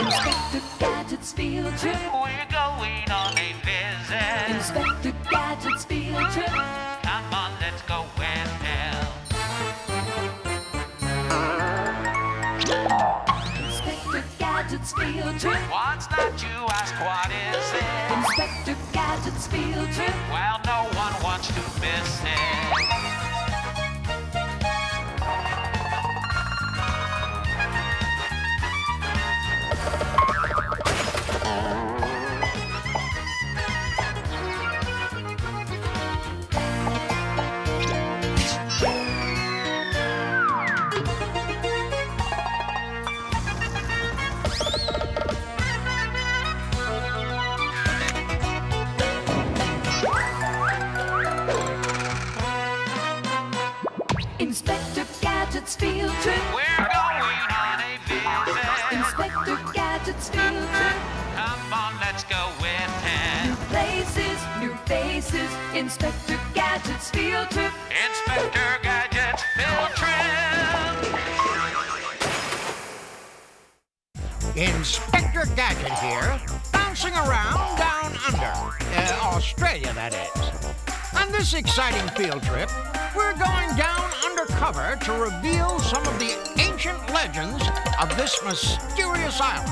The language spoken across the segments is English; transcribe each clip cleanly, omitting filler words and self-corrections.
Inspector Gadget's field trip. We're going on a visit. Inspector Gadget's field trip. Come on, let's go with him. Inspector Gadget's field trip. What's that, you ask? What is it? Inspector Gadget's field trip. Well, no one wants to miss it. Inspector Gadget's field trip. We're going on a visit. Inspector Gadget's field trip. Come on, let's go with him. New places, new faces. Inspector Gadget's field trip. Inspector Gadget's field trip. Inspector Gadget here, bouncing around down under. Australia, that is. On this exciting field trip, we're going down undercover to reveal some of the ancient legends of this mysterious island.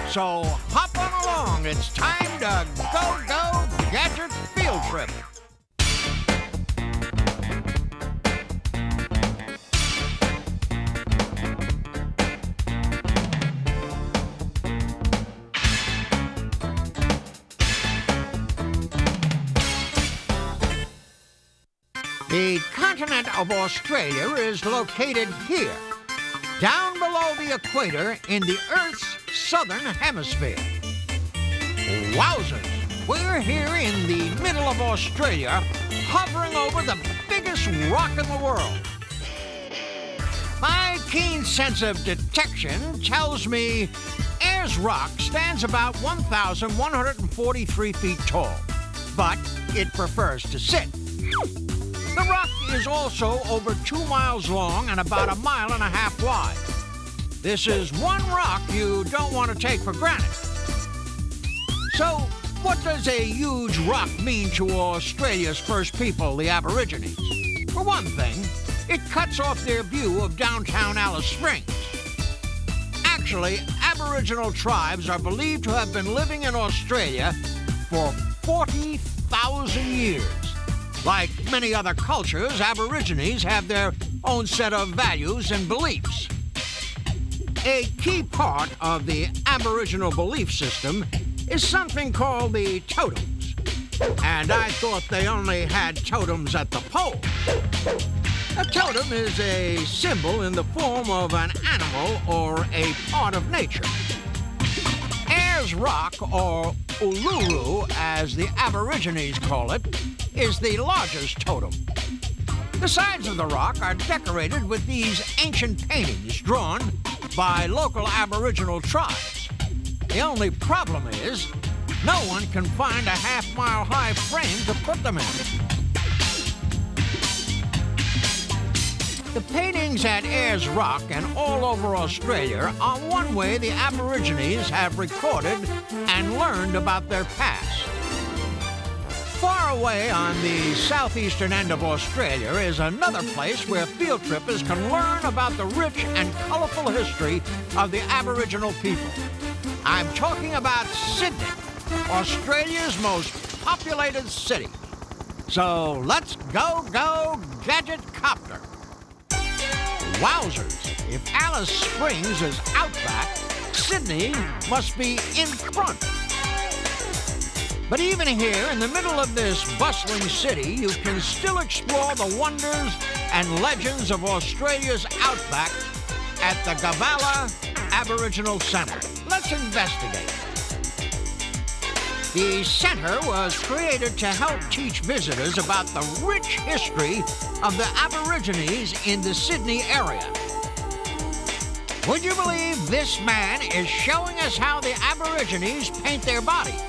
So hop on along. It's time to go Gadget field trip. The continent of Australia is located here, down below the equator in the Earth's southern hemisphere. Wowzers! We're here in the middle of Australia, hovering over the biggest rock in the world. My keen sense of detection tells me Ayers Rock stands about 1,143 feet tall, but it prefers to sit. The rock is also over 2 miles long and about 1.5 miles wide. This is one rock you don't want to take for granted. So, what does a huge rock mean to Australia's first people, the Aborigines? For one thing, it cuts off their view of downtown Alice Springs. Actually, Aboriginal tribes are believed to have been living in Australia for 40,000 years. Like many other cultures, Aborigines have their own set of values and beliefs. A key part of the Aboriginal belief system is something called the totems. And I thought they only had totems at the pole. A totem is a symbol in the form of an animal or a part of nature. Ayers Rock, or Uluru, as the Aborigines call it, is the largest totem. The sides of the rock are decorated with these ancient paintings drawn by local Aboriginal tribes. The only problem is, no one can find a half-mile-high frame to put them in. The paintings at Ayers Rock and all over Australia are one way the Aborigines have recorded and learned about their past. Far away on the southeastern end of Australia is another place where field trippers can learn about the rich and colorful history of the Aboriginal people. I'm talking about Sydney, Australia's most populated city. So let's go Gadget Copter. Wowzers! If Alice Springs is outback, Sydney must be in front. But even here, in the middle of this bustling city, you can still explore the wonders and legends of Australia's outback at the Gabala Aboriginal Centre. Let's investigate. The centre was created to help teach visitors about the rich history of the Aborigines in the Sydney area. Would you believe this man is showing us how the Aborigines paint their bodies?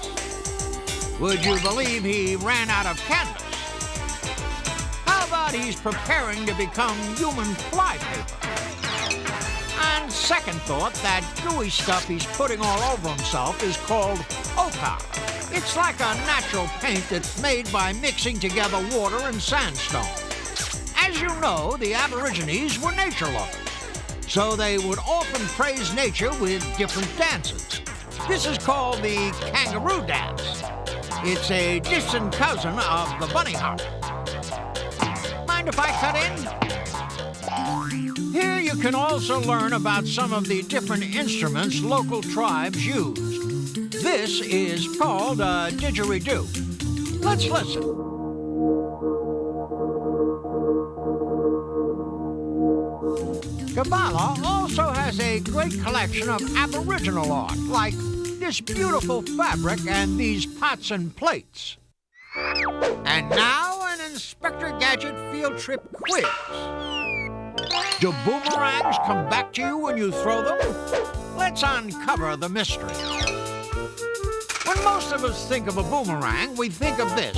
Would you believe he ran out of canvas? How about he's preparing to become human flypaper? And second thought that gooey stuff he's putting all over himself is called ochre. It's like a natural paint that's made by mixing together water and sandstone. As you know, the Aborigines were nature lovers, so they would often praise nature with different dances. This is called the kangaroo dance. It's a distant cousin of the bunny hop. Mind if I cut in? Here you can also learn about some of the different instruments local tribes use. This is called a didgeridoo. Let's listen. Kabbalah also has a great collection of Aboriginal art, like this beautiful fabric and these pots and plates. And now an Inspector Gadget field trip quiz. Do boomerangs come back to you when you throw them? Let's uncover the mystery. When most of us think of a boomerang, we think of this,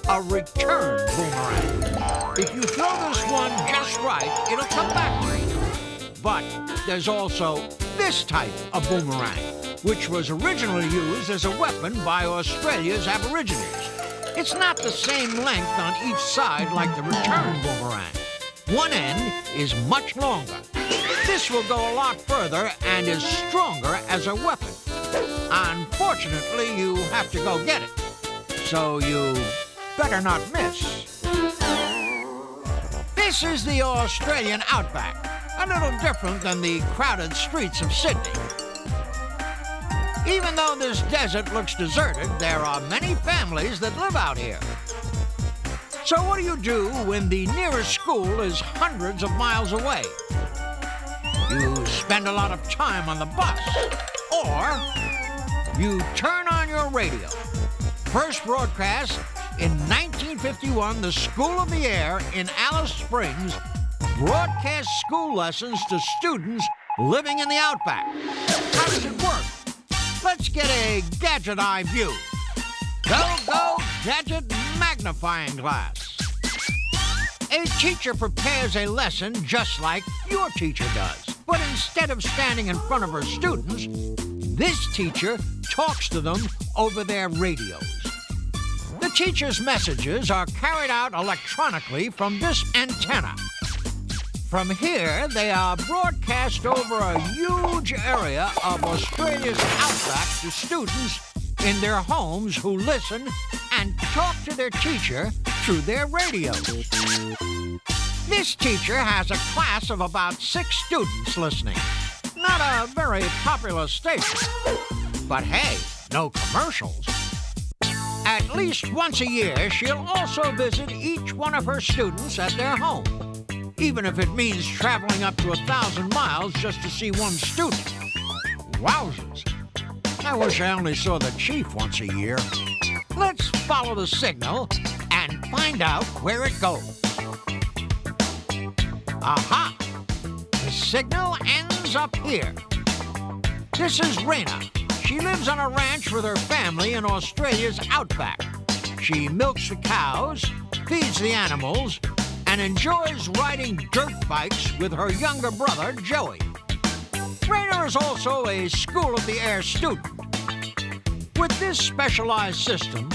a return boomerang. If you throw this one just right, it'll come back to you. But there's also this type of boomerang, which was originally used as a weapon by Australia's Aborigines. It's not the same length on each side like the return boomerang. One end is much longer. This will go a lot further and is stronger as a weapon. Unfortunately, you have to go get it, so you better not miss. This is the Australian outback, a little different than the crowded streets of Sydney. Even though this desert looks deserted, there are many families that live out here. So what do when the nearest school is hundreds of miles away? You spend a lot of time on the bus, or you turn on your radio. First broadcast in 1951, the School of the Air in Alice Springs broadcast school lessons to students living in the outback. How does it work? Let's get a Gadget eye view. Go, Gadget magnifying glass. A teacher prepares a lesson just like your teacher does. But instead of standing in front of her students, this teacher talks to them over their radios. The teacher's messages are carried out electronically from this antenna. From here, they are broadcast over a huge area of Australia's outback to students in their homes who listen and talk to their teacher through their radios. This teacher has a class of about 6 students listening. Not a very popular station. But hey, no commercials. At least once a year, she'll also visit each one of her students at their home, even if it means traveling up to 1,000 miles just to see one student. Wowzers. I wish I only saw the chief once a year. Let's follow the signal and find out where it goes. Aha! The signal ends up here. This is Raina. She lives on a ranch with her family in Australia's outback. She milks the cows, feeds the animals, and enjoys riding dirt bikes with her younger brother, Joey. Raina is also a School of the Air student. With this specialized system,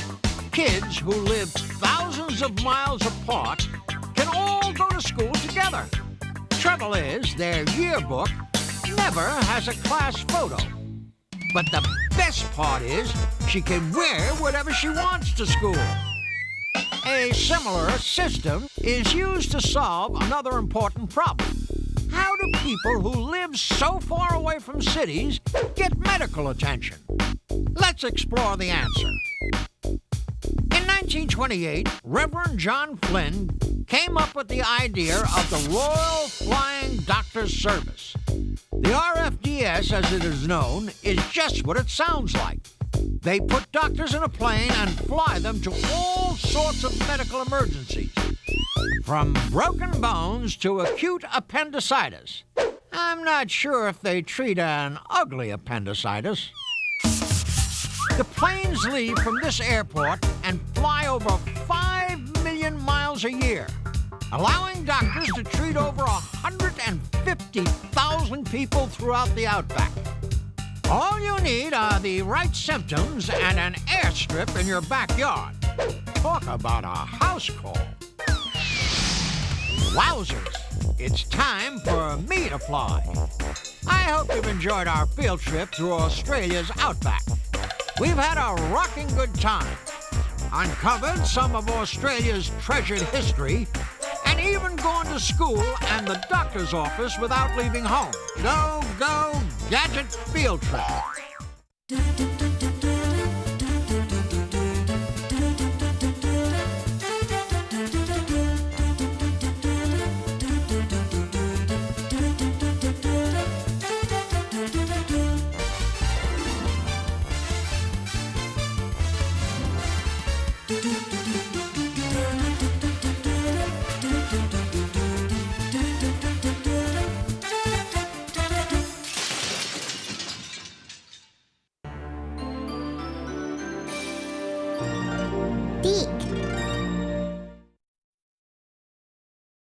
kids who live thousands of miles apart can all go to school together. Trouble is, their yearbook never has a class photo. But the best part is, she can wear whatever she wants to school. A similar system is used to solve another important problem. How do people who live so far away from cities get medical attention? Let's explore the answer. In 1928, Reverend John Flynn came up with the idea of the Royal Flying Doctors Service. The RFDS, as it is known, is just what it sounds like. They put doctors in a plane and fly them to all sorts of medical emergencies, from broken bones to acute appendicitis. I'm not sure if they treat an ugly appendicitis. The planes leave from this airport and fly over 5 million miles a year. allowing doctors to treat over 150,000 people throughout the outback. All you need are the right symptoms and an airstrip in your backyard. Talk about a house call. Wowzers, it's time for me to fly. I hope you've enjoyed our field trip through Australia's outback. We've had a rocking good time, uncovered some of Australia's treasured history, and even gone to school and the doctor's office without leaving home. Go, go, Gadget field trip. D